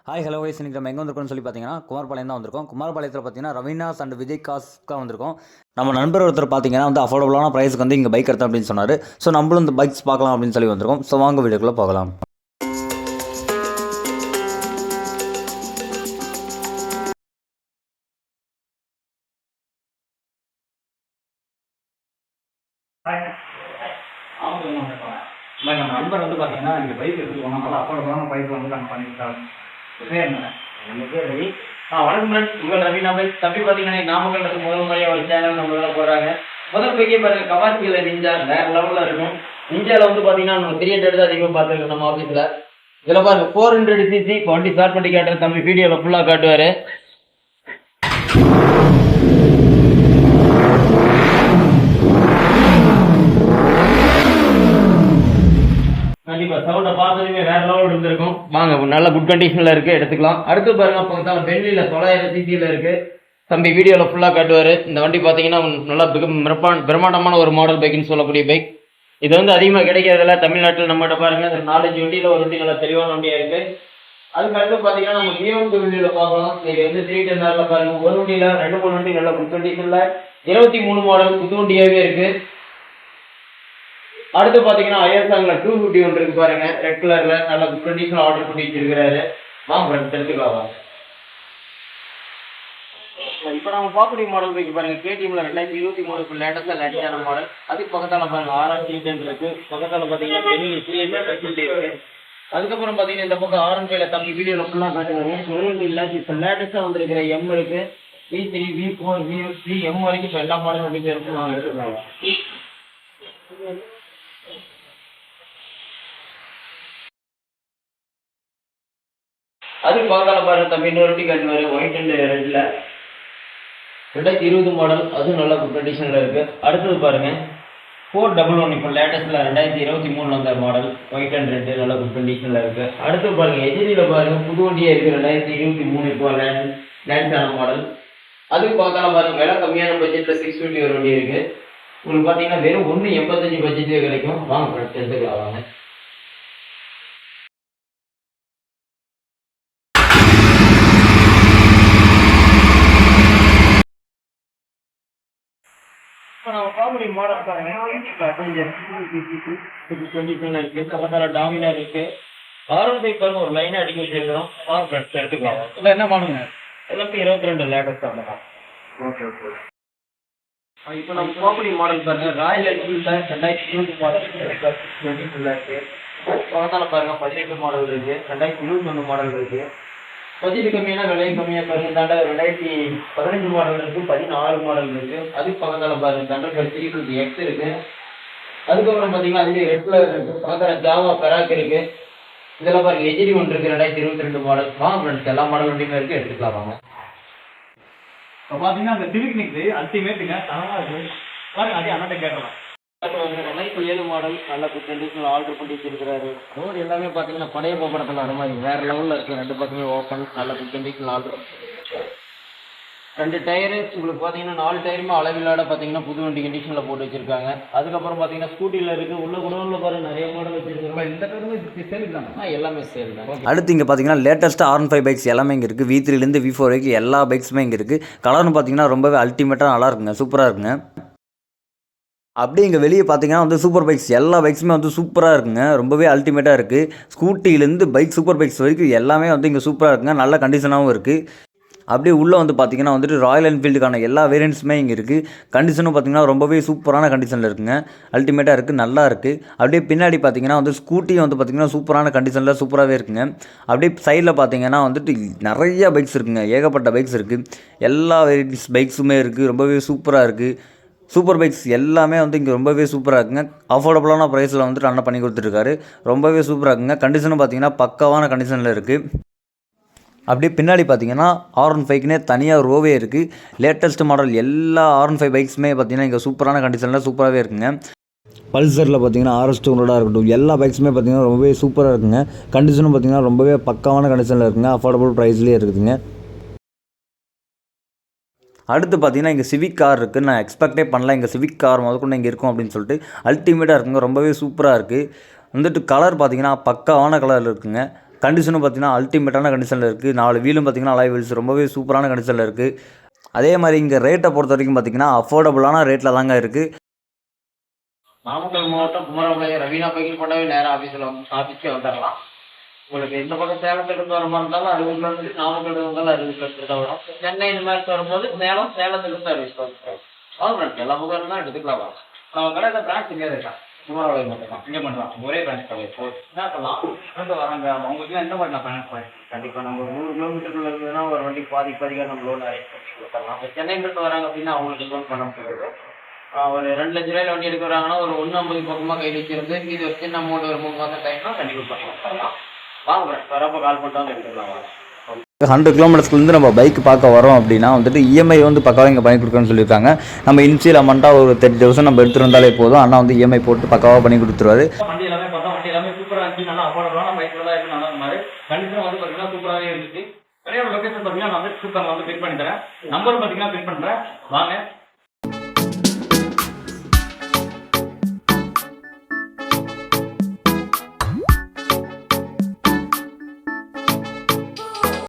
Hi hello wise இன்றைக்கி நம்ம எங்கே வந்திருக்கோம்னு சொல்லி பார்த்தீங்கன்னா குமாரபாளையம் தான் வந்திருக்கோம். குமாரபாளையத்தில் பார்த்தீங்கன்னா ரவீனாஸ் அண்ட் விஜய் காஸ்க்காக வந்திருக்கோம். நம்ம நண்பர் ஒருத்தர் பார்த்தீங்கன்னா வந்து அஃபோர்டபுளான ப்ரைஸுக்கு வந்து இங்கே பைக் எடுத்தோம் அப்படின்னு சொன்னார். ஸோ நம்மளும் இந்த பைக்ஸ் பார்க்கலாம் அப்படின்னு சொல்லி வந்திருக்கோம். ஸோ வாங்க வீடியோக்குள்ளே போகலாம். நம்ம நண்பர் வந்து பார்த்தீங்கன்னா இங்கே பைக் எடுத்துக்கோங்க, நல்லா அஃபோர்டபுளான பைக் வந்து நம்ம பண்ணியிருக்காங்க. பேர் என்ன? நம்ம பேர் ரவி. வணக்கம் ஃப்ரெண்ட்ஸ், உங்கள் ரவி. நம்ம தம்பி பார்த்தீங்கன்னா நாமக்கல் முதல் முறையாக ஒரு சேனல் நம்ம வேலை போடுறாங்க. முதல் பைக்கே பாருங்க, கவாசியில் நிஞ்சா வேற லெவலில் இருக்கும். நிஞ்சாவில் வந்து பார்த்தீங்கன்னா நம்ம 300 தான் அதிகமாக பார்த்துருக்கோம் நம்ம ஆஃபீஸில். இதில் பாருங்க 400cc இப்போ வண்டி ஸ்டார்ட் பண்ணி காட்டுற தம்பி வீடியோவில் ஃபுல்லாக காட்டுவார். கண்டிப்பா சவுண்டை பார்த்ததுமே வேற லெவல் இருந்திருக்கும். வாங்க, நல்ல குட் கண்டிஷன்ல இருக்கு, எடுத்துக்கலாம். அடுத்து பாருங்க, பக்கத்தால பென்லில 900cc இருக்கு. தம்பி வீடியோல ஃபுல்லா காட்டுவாரு. இந்த வண்டி பாத்தீங்கன்னா நல்லா பிரம்மாண்டமான ஒரு மாடல் பைக்னு சொல்லக்கூடிய பைக். இது வந்து அதிகமா கிடைக்கிறதுல தமிழ்நாட்டில் நம்மகிட்ட பாருங்க 4-5 வண்டியில ஒரு வண்டி நல்லா தெளிவான வண்டியா இருக்கு. அதுக்கு அடுத்து பாத்தீங்கன்னா நம்ம கியோன் வண்டியில பார்க்கலாம். இது வந்து 310 பாருங்க, ஒரு வண்டியில 2-3 வண்டி நல்ல குட் கண்டிஷன்ல 23 மாடல் புது வண்டியாவே இருக்கு. அடுத்து பாத்தீங்கன்னா ஐஎஸ்ஆர்ல 250 ஒன்று இருக்கு பாருங்க, ரெட் கலர்ல நல்ல குட் கண்டிஷன் ஆர்டர் பண்ணி வச்சிருக்காரு. வாங்க ஃப்ரெண்ட்ஸ், எடுத்துக்கலாம். இப்போ நம்ம பார்க்கக்கூடிய மாடல் பைக் பாருங்க, கேடிஎம்ல 2023 லேட்டஸ்டா லேட்டஸ்டான மாடல். அதுக்கு பக்கத்தால பாருங்க RR310 இருக்கு. பக்கத்தால பாத்தீங்கன்னா இருக்கு. அதுக்கப்புறம் பாத்தீங்கன்னா இந்த பக்கம் R15 தம்பி வீடியோல ஃபுல்லா காட்டுவாங்க. இல்ல இப்போ லேட்டஸ்டா வந்திருக்கிற M இருக்கு, V3, V4, V3, M வரைக்கும் இப்போ எல்லா மாடலும் வந்து எடுத்துக்கலாம். அதுக்கு பக்கத்தால பாருங்க தம்பி இன்னொரு வண்டி காட்டுவாரு, ஒயிட் அண்ட் ரெட்ல 2020 மாடல். அதுவும் நல்ல குட் கண்டிஷன்ல இருக்கு. அடுத்தது பாருங்க 411 இப்போ லேட்டஸ்ட்ல 2023 வந்த மாடல், ஒயிட் அண்ட் ரெட் நல்ல குட் கண்டிஷன்ல இருக்கு. அடுத்து பாருங்க எஜிரியில பாருங்க புது வண்டியா இருக்கு, 2023 இப்போ லேண்ட் ஆன மாடல். அதுக்கு பக்கத்தால பாருங்க விலை கம்மியான பட்ஜெட்ல 650 ஒரு வண்டி இருக்கு. உங்களுக்கு பாத்தீங்கன்னா வெறும் 185 பட்ஜெட்லயே கிடைக்கும். வாங்க எடுத்துக்கலாம் வாங்க. இப்போ நம்ம பார்க்கக்கூடிய மாடல் பாருங்க, டாமினார் இருக்கு. R15 பாருங்க ஒரு லைனா அடிக்க வச்சிருக்கிறோம். எடுத்துக்கலாம். இல்லை என்ன மாடலுங்க? எல்லாமே 22 லேட்டஸ்ட் ஆகலாம். Okay okay. இப்போ நம்ம பார்க்கக்கூடிய மாடல் பாருங்க, ராயல் என்ஃபீல்ட்ல 2020 மாடல் இருக்கு. பக்கத்தால பாருங்க 18 மாடல் இருக்கு, 2021 மாடல் இருக்கு. பட்ஜெட் கம்மியான விலை கம்மியாக பாருங்க, தாண்ட 2015 மாடல் இருக்கு, 14 மாடல் இருக்கு. அதுக்கு பக்கத்தால பாருங்க தண்டர் 350X இருக்கு. அதுக்கப்புறம் பாத்தீங்கன்னா அதுலேயே ரெட் கலர் இருக்கு. பக்கத்தால ஜாவா பெராக் இருக்கு. இதெல்லாம் பாருங்க எஜிரி ஒன்று இருக்கு, 2022 மாடல். வாங்க ஃப்ரெண்ட்ஸ், எல்லா மாடல் வண்டியுமே இருக்கு, எடுத்துக்கலாம் வாங்க. இப்போ பார்த்தீங்கன்னா அந்த சிவிக் நிக்ஸ் அல்டிமேட்டுங்க, தரமாக இருக்கு பாருங்க. அதே அண்ணாட்ட கேட்கலாம். 2007 மாடல் நல்ல குட் கண்டிஷனில் ஆர்டர் பண்ணி வச்சிருக்கிறாரு. ரோடு எல்லாமே பார்த்தீங்கன்னா படையப்ப படத்தில் வர மாதிரி வேற லெவலில் இருக்கு. 2 பக்கமே ஓப்பன், நல்ல குட் கண்டிஷனில் ஆர்டர். 2 டயரு உங்களுக்கு பார்த்தீங்கன்னா 4 டயருமே அளவில்லாட பார்த்தீங்கன்னா புது வண்டி கண்டிஷனில் போட்டு வச்சிருக்காங்க. அதுக்கப்புறம் பார்த்தீங்கன்னா ஸ்கூட்டியில் இருக்கு, உள்ள குடோன்ல பாருங்க நிறைய மாடல் வச்சிருக்காங்க. இந்த பேருமே சேல் தான், எல்லாமே சேல் தான். அடுத்து இங்கே பார்த்தீங்கன்னா லேட்டஸ்ட்டாக R15 பைக்ஸ் எல்லாமே இங்கே இருக்குது. V3லேருந்து V4 வரைக்கும் எல்லா பைக்ஸுமே இங்கே இருக்குது. கலர்னு பார்த்தீங்கன்னா ரொம்பவே அல்டிமேட்டாக நல்லா இருக்குங்க, சூப்பராக இருக்குங்க. அப்படியே இங்கே வெளியே பார்த்தீங்கன்னா வந்து சூப்பர் பைக்ஸ் எல்லா பைக்ஸுமே வந்து சூப்பராக இருக்குங்க, ரொம்பவே அல்டிமேட்டாக இருக்குது. ஸ்கூட்டிலேருந்து பைக் சூப்பர் பைக்ஸ் வரைக்கும் எல்லாமே வந்து இங்கே சூப்பராக இருக்குங்க, நல்ல கண்டிஷனாகவும் இருக்குது. அப்படியே உள்ளே வந்து பார்த்திங்கன்னா வந்துட்டு ராயல் என்ஃபீல்டுக்கான எல்லா வேரியன்ட்ஸுமே இங்கே இருக்குது. கண்டிஷனும் பார்த்திங்கன்னா ரொம்பவே சூப்பரான கண்டிஷனில் இருக்குங்க, அல்டிமேட்டாக இருக்குது, நல்லா இருக்குது. அப்படியே பின்னாடி பார்த்திங்கன்னா வந்து ஸ்கூட்டியும் வந்து பார்த்திங்கன்னா சூப்பரான கண்டிஷனில் சூப்பராகவே இருக்குங்க. அப்படியே சைடில் பார்த்திங்கன்னா வந்துட்டு நிறைய பைக்ஸ் இருக்குங்க, ஏகப்பட்ட பைக்ஸ் இருக்குது. எல்லா வேரியன்ட்ஸ் பைக்ஸுமே இருக்குது, ரொம்பவே சூப்பராக இருக்குது. சூப்பர் பைக்ஸ் எல்லாமே வந்து இங்கே ரொம்பவே சூப்பராக இருக்குங்க. அஃபோர்டபுளான ப்ரைஸில் வந்துட்டு அண்ணன் பண்ணி கொடுத்துருக்காரு, ரொம்பவே சூப்பராக இருக்குங்க. கண்டிஷனும் பார்த்திங்கன்னா பக்காவான கண்டிஷனில் இருக்குது. அப்படியே பின்னாடி பார்த்தீங்கன்னா R15க்குனே தனியாக ரோவே இருக்குது. லேட்டஸ்ட் மாடல் எல்லா R15 பைக்ஸுமே பார்த்தீங்கன்னா இங்கே சூப்பரான கண்டிஷனில் சூப்பராகவே இருக்குங்க. பல்சரில் பார்த்தீங்கன்னா RS 200 இருக்கட்டும், எல்லா பைக்ஸுமே பார்த்தீங்கன்னா ரொம்பவே சூப்பராக இருக்குங்க. கண்டிஷனும் பார்த்தீங்கன்னா ரொம்பவே பக்காவான கண்டிஷனில் இருக்குங்க, அஃபோர்டபுள் ப்ரைஸ்லேயே இருக்குதுங்க. அடுத்து பார்த்தீங்கன்னா இங்கே சிவிக் கார் இருக்குது. நான் எக்ஸ்பெக்டே பண்ணல இங்கே சிவிக் கார் முதற்கொண்டு இங்கே இருக்கும் அப்படின்னு சொல்லிட்டு. அல்டிமேட்டாக இருக்குங்க, ரொம்பவே சூப்பராக இருக்குது. வந்துட்டு கலர் பார்த்தீங்கன்னா பக்காவான கலர் இருக்குங்க. கண்டிஷனும் பார்த்தீங்கன்னா அல்டிமேட்டான கண்டிஷனில் இருக்குது. 4 வீலும் பார்த்தீங்கன்னா அலாய் வீல்ஸ் ரொம்பவே சூப்பரான கண்டிஷனில் இருக்குது. அதே மாதிரி இங்கே ரேட்டை பொறுத்த வரைக்கும் பார்த்தீங்கன்னா அஃபோர்டபுளான ரேட்டில் தாங்க இருக்குது. நாமக்கல் மாவட்டம் குமரபாளையம் ரவீனா பைக்கில் கொண்டவே நேராக ஆஃபீஸ்க்கே வந்துடலாம். உங்களுக்கு எந்த பக்கம் சேலத்திலிருந்து வர மாதிரி இருந்தாலும் 60 கிலோமீட்டர், நாமக்கல் இருந்தாலும் 60 கிலோமீட்டர் தான் வரும். சென்னை இந்த மாதிரி வரும்போது சேலத்திலிருந்து 60 கிலோமீட்டர். ஃப்ரெண்ட்ஸ் எல்லா பக்கம் இருந்தால் எடுத்துக்கலாம். வாங்க. நம்ம கடையில் பிரான்ச் இங்கே இருக்கா குமரபாளையம் மட்டும் தான் இங்கே பண்ணுறோம். ஒரே பிரான்ச் கிடையாது. என்ன பண்ணலாம் ஃப்ரெண்டு வராங்க அவங்களுக்கு எந்த மாதிரி நான் ஃபைனான்ஸ் பண்ணேன். கண்டிப்பாக நம்ம 100 கிலோமீட்டருக்குள்ள இருந்ததுன்னா ஒரு வண்டி பாதிக்காக நம்ம லோன் அரேஞ்ச் பண்ணி கொடுத்துடலாம். இப்போ சென்னையிலிருந்து வராங்க அப்படின்னா அவங்களுக்கு லோன் பண்ண முடியாது. ஒரு 2 லட்ச ரூபாயில் வண்டி எடுக்க வராங்கன்னா ஒரு 150 பக்கமாக கையில் வச்சிருந்து இது ஒரு சின்ன அமௌண்ட் ஒரு 3 மாதம் டைம்னா கண்டிப்பாக பண்ணலாம். வாங்க வரப்போ கால் பண்ணிட்டு எடுத்துக்கலாம். வாங்க. 100 கிலோமீட்டர்ஸ்லேருந்து நம்ம பைக் பார்க்க வரோம் அப்படின்னா வந்துட்டு இஎம்ஐ வந்து பக்காவாக இங்கே பண்ணி கொடுக்குறேன்னு சொல்லியிருக்காங்க. நம்ம இனிஷியல் அமௌண்ட்டாக ஒரு 30,000 நம்ம எடுத்துகிட்டு வந்தாலே போதும். அண்ணா வந்து இஎம்ஐ போட்டு பக்காவாக பண்ணி கொடுத்துருவாரு. வண்டி எல்லாமே பார்த்தா வண்டி எல்லாமே சூப்பராக இருந்துச்சு. நல்லா அஃபோர்டபுளான பைக்லாம் இருக்குது. நல்லா இருந்தாரு. கண்டிஷன் வந்து பார்த்தீங்கன்னா சூப்பராகவே இருந்துச்சு. கடையோட லொக்கேஷன் பார்த்தீங்கன்னா நான் வந்து சூப்பராக வந்து பிக் பண்ணி தரேன். நம்பர் பார்த்தீங்கன்னா பிக் பண்ணுறேன். வாங்க